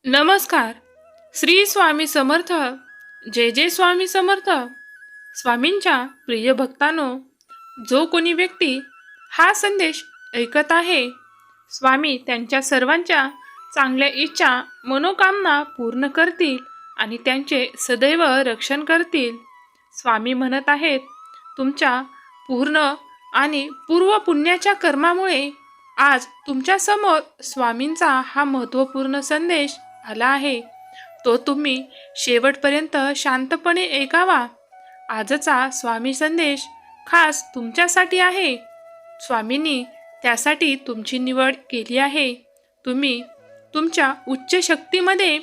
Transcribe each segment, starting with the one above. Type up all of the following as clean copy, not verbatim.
नमस्कार. श्री स्वामी समर्थ. जय जय स्वामी समर्थ. स्वामींच्या प्रिय भक्तांनो, जो कोणी व्यक्ती हा संदेश ऐकत आहे, स्वामी त्यांच्या सर्वांच्या चांगल्या इच्छा मनोकामना पूर्ण करतील आणि त्यांचे सदैव रक्षण करतील. स्वामी म्हणत आहेत, तुमच्या पूर्ण आणि पूर्व पुण्याच्या कर्मामुळे आज तुमच्या समोर स्वामींचा हा महत्त्वपूर्ण संदेश आला आहे. तो तुम्ही शेवटपर्यंत शांतपणे ऐकावा. आजचा स्वामी संदेश खास तुमच्यासाठी आहे. स्वामींनी त्यासाठी तुमची निवड केली आहे. तुम्ही तुमच्या उच्च शक्तीमध्ये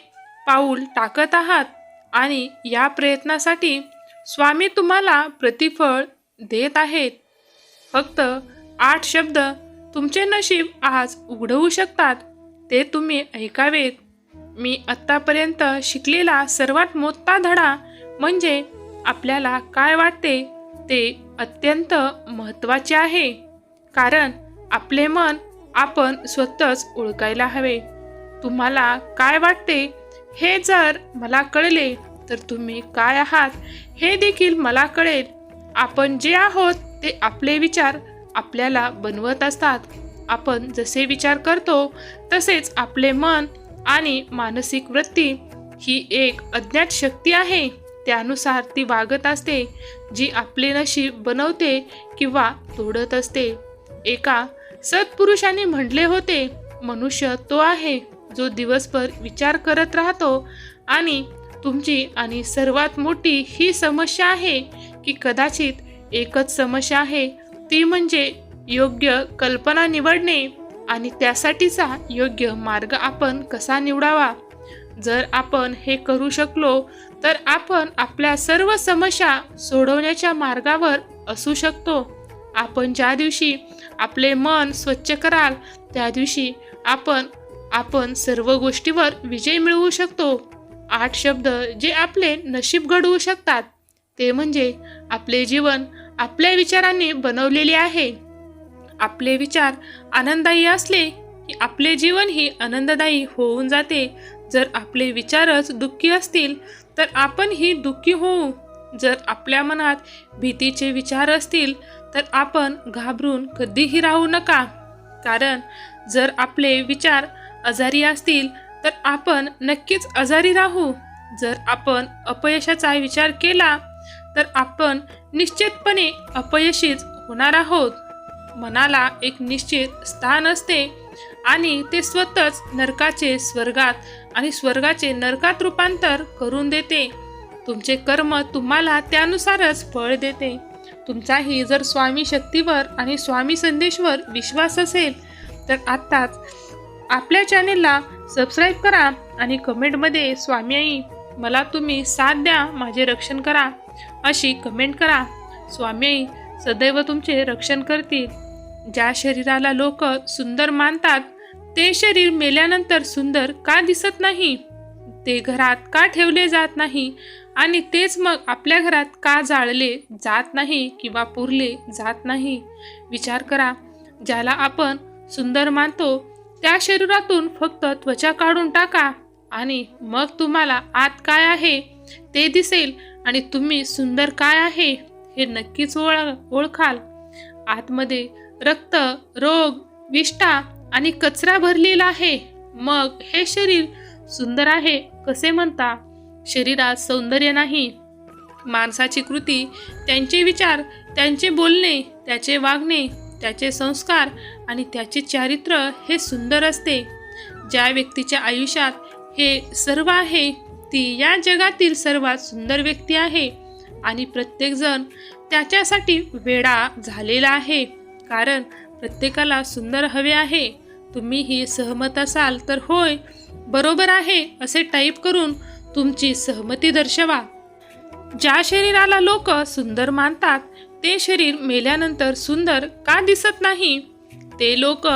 पाऊल टाकत आहात आणि या प्रयत्नासाठी स्वामी तुम्हाला प्रतिफळ देत आहेत. फक्त 8 शब्द तुमचे नशीब आज उघडवू शकतात. ते तुम्ही ऐकावेत. मी आत्तापर्यंत शिकलेला सर्वात मोठा धडा म्हणजे आपल्याला काय वाटते ते अत्यंत महत्त्वाचे आहे. कारण आपले मन आपण स्वतःच ओळखायला हवे. तुम्हाला काय वाटते हे जर मला कळले तर तुम्ही काय आहात हे देखील मला कळेल. आपण जे आहोत ते आपले विचार आपल्याला बनवत असतात. आपण जसे विचार करतो तसेच आपले मन आणि मानसिक वृत्ती ही एक अज्ञात शक्ती आहे. त्यानुसार ती वागत असते, जी आपले नशीब बनवते किंवा तोडत असते. एका सत्पुरुषाने म्हटले होते, मनुष्य तो आहे जो दिवसभर विचार करत राहतो आणि तुमची आणि सर्वात मोठी ही समस्या आहे की कदाचित एकच समस्या आहे, ती म्हणजे योग्य कल्पना निवडणे आणि त्यासाठीचा योग्य मार्ग आपण कसा निवडावा. जर आपण हे करू शकलो तर आपण आपल्या सर्व समस्या सोडवण्याच्या मार्गावर असू शकतो. आपण ज्या दिवशी आपले मन स्वच्छ कराल त्या दिवशी आपण सर्व गोष्टीवर विजय मिळवू शकतो. 8 शब्द जे आपले नशीब घडवू शकतात ते म्हणजे आपले जीवन आपल्या विचारांनी बनवलेले आहे. आपले विचार आनंददायी असले की आपले जीवनही आनंददायी होऊन जाते. जर आपले विचारच दुःखी असतील तर आपणही दुःखी होऊ. जर आपल्या मनात भीतीचे विचार असतील तर आपण घाबरून कधीही राहू नका. कारण जर आपले विचार आजारी असतील तर आपण नक्कीच आजारी राहू. जर आपण अपयशाचा विचार केला तर आपण निश्चितपणे अपयशीच होणार आहोत. मनाला एक निश्चित स्थान असते आणि ते स्वतःच नरकाचे स्वर्गात आणि स्वर्गाचे नरकात रूपांतर करून देते. तुमचे कर्म तुम्हाला त्यानुसारच फळ देते. तुमचाही जर स्वामी शक्तीवर आणि स्वामी संदेशवर विश्वास असेल तर आत्ताच आपल्या चॅनेलला सबस्क्राईब करा आणि कमेंटमध्ये स्वामी आई मला तुम्ही साथ द्या, माझे रक्षण करा अशी कमेंट करा. स्वामी आई सदैव तुमचे रक्षण करतील. ज्या शरीराला लोक सुंदर मानतात ते शरीर मेल्यानंतर सुंदर का दिसत नाही, ते घरात का ठेवले जात नाही आणि तेच मग आपल्या घरात का जाळले जात नाही किंवा पुरले जात नाही. विचार करा, ज्याला आपण सुंदर मानतो त्या शरीरातून फक्त त्वचा काढून टाका आणि मग तुम्हाला आत काय आहे ते दिसेल आणि तुम्ही सुंदर काय आहे हे नक्कीच ओळखाल. आतमध्ये रक्त, रोग, विष्ठा आणि कचरा भरलेला आहे. मग हे शरीर सुंदर आहे कसे म्हणता? शरीरात सौंदर्य नाही. माणसाची कृती, त्यांचे विचार, त्यांचे बोलणे, त्याचे वागणे, त्याचे संस्कार आणि त्याचे चारित्र्य हे सुंदर असते. ज्या व्यक्तीच्या आयुष्यात हे सर्व आहे ती या जगातील सर्वात सुंदर व्यक्ती आहे आणि प्रत्येकजण त्याच्यासाठी वेडा झालेला आहे. कारण प्रत्येकाला सुंदर हवे आहे. तुम्हीही सहमत असाल तर होय, बरोबर आहे असे टाईप करून तुमची सहमती दर्शवा. ज्या शरीराला लोक सुंदर मानतात ते शरीर मेल्यानंतर सुंदर का दिसत नाही? ते लोक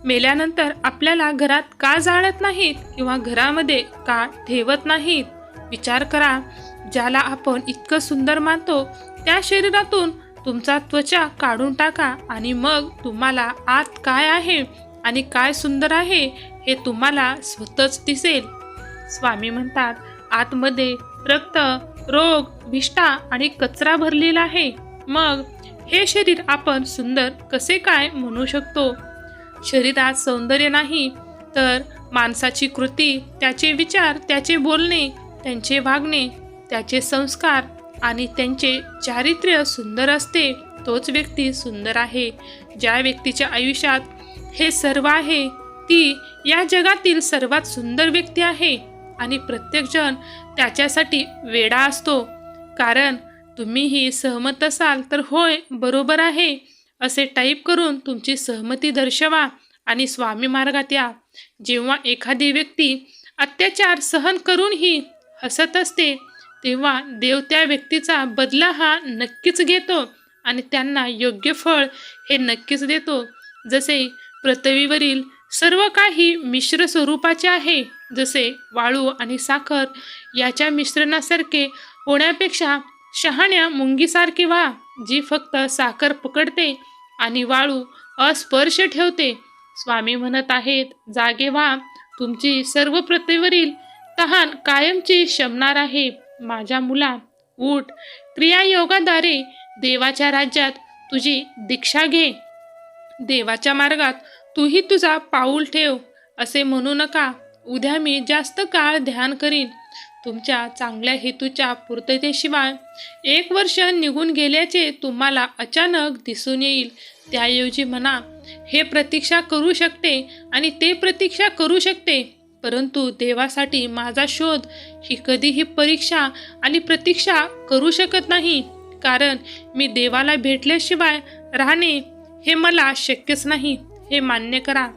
मेल्यानंतर आपल्याला घरात का जाळत नाहीत किंवा घरामध्ये का ठेवत नाहीत? विचार करा, ज्याला आपण इतकं सुंदर मानतो त्या शरीरातून तुमचा त्वचा काढून टाका आणि मग तुम्हाला आत काय आहे आणि काय सुंदर आहे हे तुम्हाला स्वतःच दिसेल. स्वामी म्हणतात, आतमध्ये रक्त, रोग, विष्ठा आणि कचरा भरलेला आहे. मग हे शरीर आपण सुंदर कसे काय म्हणू शकतो? शरीरात सौंदर्य नाही, तर माणसाची कृती, त्याचे विचार, त्याचे बोलणे, त्यांचे वागणे, त्याचे संस्कार आणि त्यांचे चारित्र्य सुंदर असते, तोच व्यक्ती सुंदर आहे. ज्या व्यक्तीच्या आयुष्यात हे सर्व आहे, ती या जगातील सर्वात सुंदर व्यक्ती आहे. आणि प्रत्येकजण त्याच्यासाठी वेडा असतो. कारण तुम्हीही सहमत असाल तर होय, बरोबर आहे असे टाईप करून तुमची सहमती दर्शवा आणि स्वामी मार्गात या. जेव्हा एखादी व्यक्ती अत्याचार सहन करूनही हसत असते, तेव्हा देव त्या व्यक्तीचा बदला हा नक्कीच घेतो आणि त्यांना योग्य फळ हे नक्कीच देतो. जसे पृथ्वीवरील सर्व काही मिश्र स्वरूपाचे आहे, जसे वाळू आणि साखर याच्या मिश्रणासारखे होण्यापेक्षा शहाण्या मुंगीसारखे व्हा, जी फक्त साखर पकडते आणि वाळू अस्पर्श ठेवते. स्वामी म्हणत आहेत, जागे व्हा, तुमची सर्व पृथ्वीवरील तहान कायमची शमणार आहे. माझ्या मुला, उठ, क्रियायोगाद्वारे देवाच्या राज्यात तुझी दीक्षा घे. देवाच्या मार्गात तूही तुझा पाऊल ठेव. असे म्हणू नका, उद्या मी जास्त काळ ध्यान करीन. तुमच्या चांगल्या हेतूच्या पूर्ततेशिवाय 1 वर्ष निघून गेल्याचे तुम्हाला अचानक दिसून येईल. त्याऐवजी म्हणा, हे प्रतीक्षा करू शकते आणि ते प्रतीक्षा करू शकते, परंतु देवासाठी माझा शोध ही कधीही परीक्षा आणि प्रतीक्षा करू शकत नाही. कारण मी देवाला भेटल्याशिवाय राहणे हे मला शक्यच नाही, हे मान्य करा.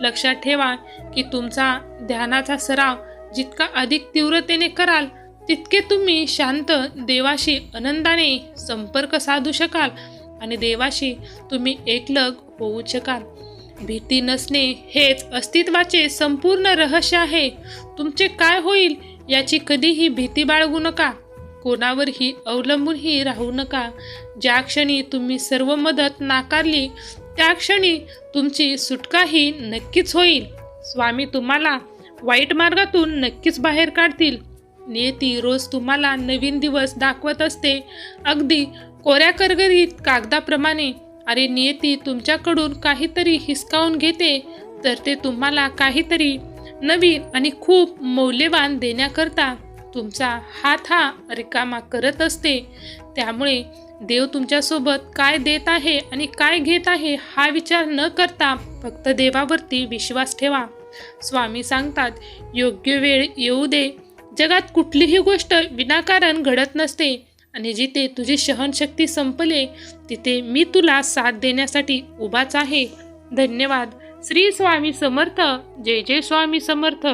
लक्षात ठेवा की तुमचा ध्यानाचा सराव जितका अधिक तीव्रतेने कराल, तितके तुम्ही शांत देवाशी आनंदाने संपर्क साधू शकाल आणि देवाशी तुम्ही एकलग होऊ शकाल. भीती नसणे हेच अस्तित्वाचे संपूर्ण रहस्य आहे. तुमचे काय होईल याची कधीही भीती बाळगू नका. कोणावरही अवलंबूनही राहू नका. ज्या क्षणी तुम्ही सर्व मदत नाकारली, त्या क्षणी तुमची सुटकाही नक्कीच होईल. स्वामी तुम्हाला वाईट मार्गातून नक्कीच बाहेर काढतील. नियती रोज तुम्हाला नवीन दिवस दाखवत असते, अगदी कोऱ्या करगरीत कागदाप्रमाणे. अरे, नियती तुमच्याकडून काहीतरी हिसकावून घेते, तर ते तुम्हाला काहीतरी नवीन आणि खूप मौल्यवान देण्याकरता तुमचा हात हा रिकामा करत असते. त्यामुळे देव तुमच्यासोबत काय देत आहे आणि काय घेत आहे हा विचार न करता फक्त देवावरती विश्वास ठेवा. स्वामी सांगतात, योग्य वेळ येऊ दे. जगात कुठलीही गोष्ट विनाकारण घडत नसते आणि जिथे तुझी सहनशक्ती संपले, तिथे मी तुला साथ देण्यासाठी उभाच आहे. धन्यवाद. श्री स्वामी समर्थ. जय जय स्वामी समर्थ.